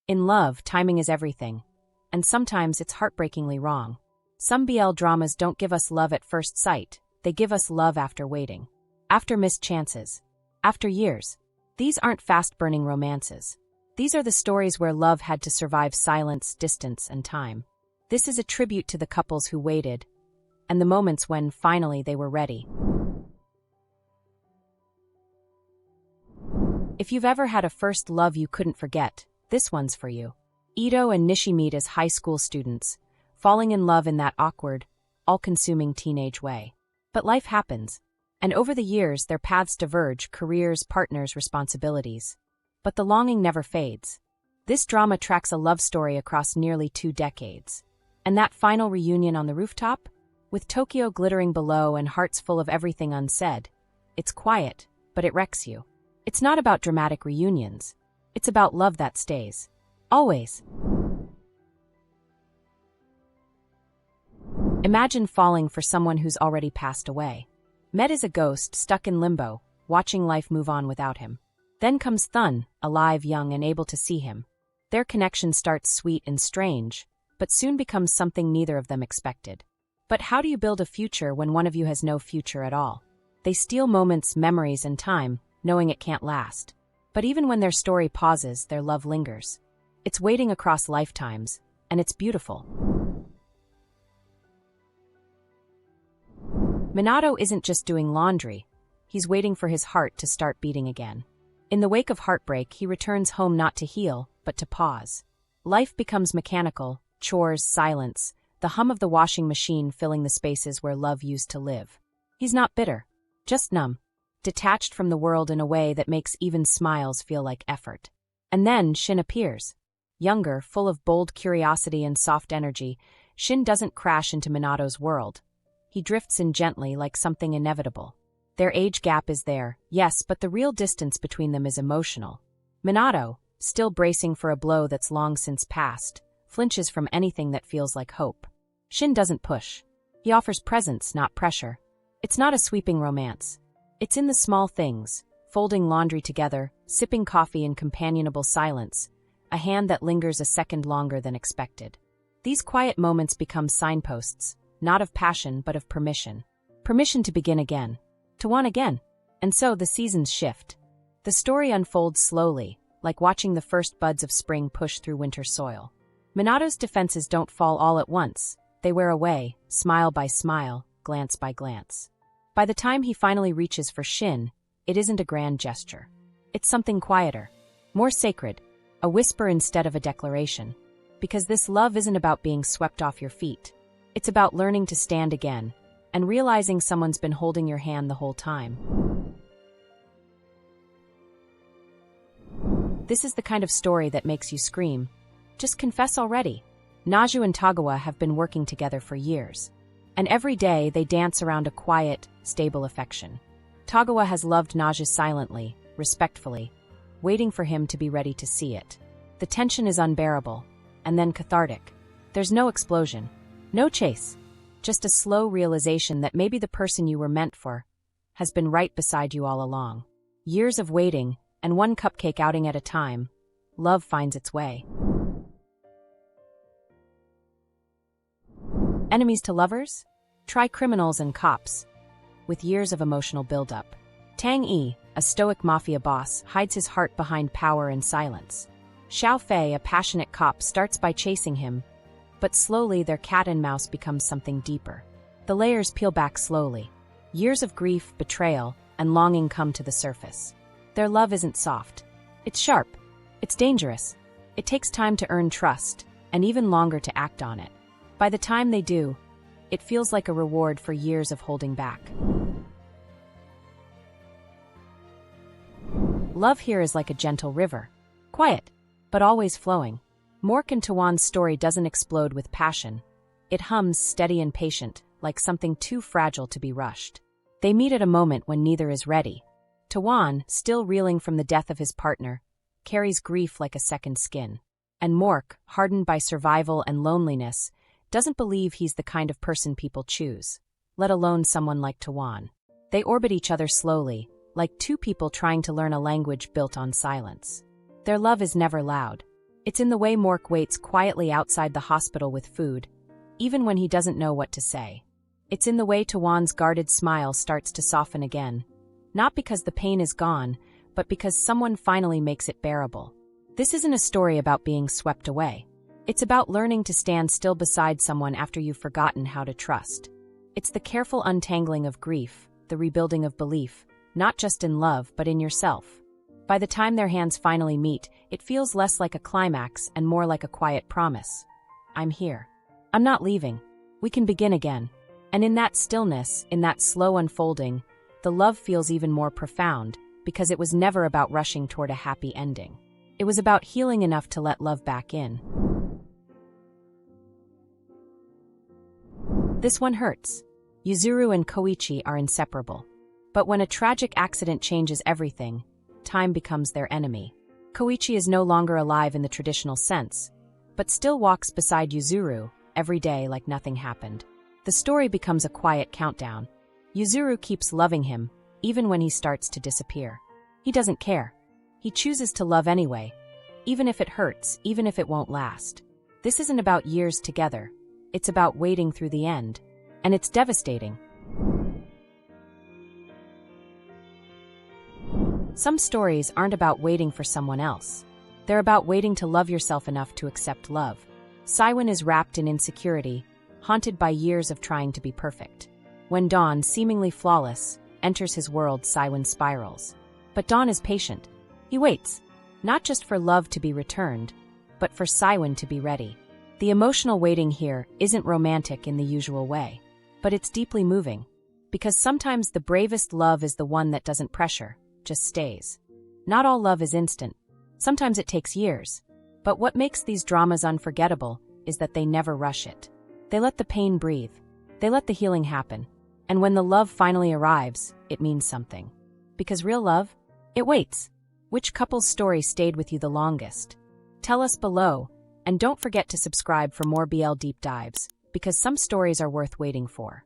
In love, timing is everything. And sometimes it's heartbreakingly wrong. Some BL dramas don't give us love at first sight, they give us love after waiting. After missed chances. After years. These aren't fast-burning romances. These are the stories where love had to survive silence, distance, and time. This is a tribute to the couples who waited, and the moments when, finally, they were ready. If you've ever had a first love you couldn't forget, this one's for you. Ito and Nishi meet as high school students, falling in love in that awkward, all-consuming teenage way. But life happens, and over the years their paths diverge, careers, partners, responsibilities. But the longing never fades. This drama tracks a love story across nearly 2 decades. And that final reunion on the rooftop? With Tokyo glittering below and hearts full of everything unsaid. It's quiet, but it wrecks you. It's not about dramatic reunions. It's about love that stays. Always. Imagine falling for someone who's already passed away. Med is a ghost stuck in limbo, watching life move on without him. Then comes Thun, alive, young, and able to see him. Their connection starts sweet and strange, but soon becomes something neither of them expected. But how do you build a future when one of you has no future at all? They steal moments, memories, and time, knowing it can't last. But even when their story pauses, their love lingers. It's waiting across lifetimes, and it's beautiful. Minato isn't just doing laundry. He's waiting for his heart to start beating again. In the wake of heartbreak, he returns home not to heal, but to pause. Life becomes mechanical, chores, silence, the hum of the washing machine filling the spaces where love used to live. He's not bitter, just numb, detached from the world in a way that makes even smiles feel like effort. And then Shin appears. Younger, full of bold curiosity and soft energy, Shin doesn't crash into Minato's world. He drifts in gently like something inevitable. Their age gap is there, yes, but the real distance between them is emotional. Minato, still bracing for a blow that's long since passed, flinches from anything that feels like hope. Shin doesn't push. He offers presence, not pressure. It's not a sweeping romance. It's in the small things, folding laundry together, sipping coffee in companionable silence, a hand that lingers a second longer than expected. These quiet moments become signposts, not of passion but of permission. Permission to begin again. To want again. And so the seasons shift. The story unfolds slowly, like watching the first buds of spring push through winter soil. Minato's defenses don't fall all at once. They wear away, smile by smile, glance by glance. By the time he finally reaches for Shin, it isn't a grand gesture. It's something quieter, more sacred, a whisper instead of a declaration. Because this love isn't about being swept off your feet. It's about learning to stand again, and realizing someone's been holding your hand the whole time. This is the kind of story that makes you scream. Just confess already. Naju and Tagawa have been working together for years. And every day they dance around a quiet, stable affection. Tagawa has loved Naju silently, respectfully, waiting for him to be ready to see it. The tension is unbearable, and then cathartic. There's no explosion, no chase, just a slow realization that maybe the person you were meant for has been right beside you all along. Years of waiting, and one cupcake outing at a time, love finds its way. Enemies to lovers? Try criminals and cops. With years of emotional buildup. Tang Yi, a stoic mafia boss, hides his heart behind power and silence. Xiao Fei, a passionate cop, starts by chasing him, but slowly their cat and mouse becomes something deeper. The layers peel back slowly. Years of grief, betrayal, and longing come to the surface. Their love isn't soft. It's sharp. It's dangerous. It takes time to earn trust, and even longer to act on it. By the time they do, it feels like a reward for years of holding back. Love here is like a gentle river. Quiet, but always flowing. Mork and Tawan's story doesn't explode with passion. It hums steady and patient, like something too fragile to be rushed. They meet at a moment when neither is ready. Tawan, still reeling from the death of his partner, carries grief like a second skin. And Mork, hardened by survival and loneliness, doesn't believe he's the kind of person people choose, let alone someone like Tawan. They orbit each other slowly, like two people trying to learn a language built on silence. Their love is never loud. It's in the way Mork waits quietly outside the hospital with food, even when he doesn't know what to say. It's in the way Tawan's guarded smile starts to soften again, not because the pain is gone, but because someone finally makes it bearable. This isn't a story about being swept away. It's about learning to stand still beside someone after you've forgotten how to trust. It's the careful untangling of grief, the rebuilding of belief, not just in love but in yourself. By the time their hands finally meet, it feels less like a climax and more like a quiet promise. I'm here. I'm not leaving. We can begin again. And in that stillness, in that slow unfolding, the love feels even more profound, because it was never about rushing toward a happy ending. It was about healing enough to let love back in. This one hurts. Yuzuru and Koichi are inseparable. But when a tragic accident changes everything, time becomes their enemy. Koichi is no longer alive in the traditional sense, but still walks beside Yuzuru every day like nothing happened. The story becomes a quiet countdown. Yuzuru keeps loving him, even when he starts to disappear. He doesn't care. He chooses to love anyway, even if it hurts, even if it won't last. This isn't about years together. It's about waiting through the end. And it's devastating. Some stories aren't about waiting for someone else. They're about waiting to love yourself enough to accept love. Saiwon is wrapped in insecurity, haunted by years of trying to be perfect. When Dawn, seemingly flawless, enters his world, Saiwon spirals. But Dawn is patient. He waits, not just for love to be returned, but for Saiwon to be ready. The emotional waiting here isn't romantic in the usual way, but it's deeply moving, because sometimes the bravest love is the one that doesn't pressure, just stays. Not all love is instant. Sometimes it takes years. But what makes these dramas unforgettable is that they never rush it. They let the pain breathe. They let the healing happen. And when the love finally arrives, it means something. Because real love, it waits. Which couple's story stayed with you the longest? Tell us below, and don't forget to subscribe for more BL deep dives, because some stories are worth waiting for.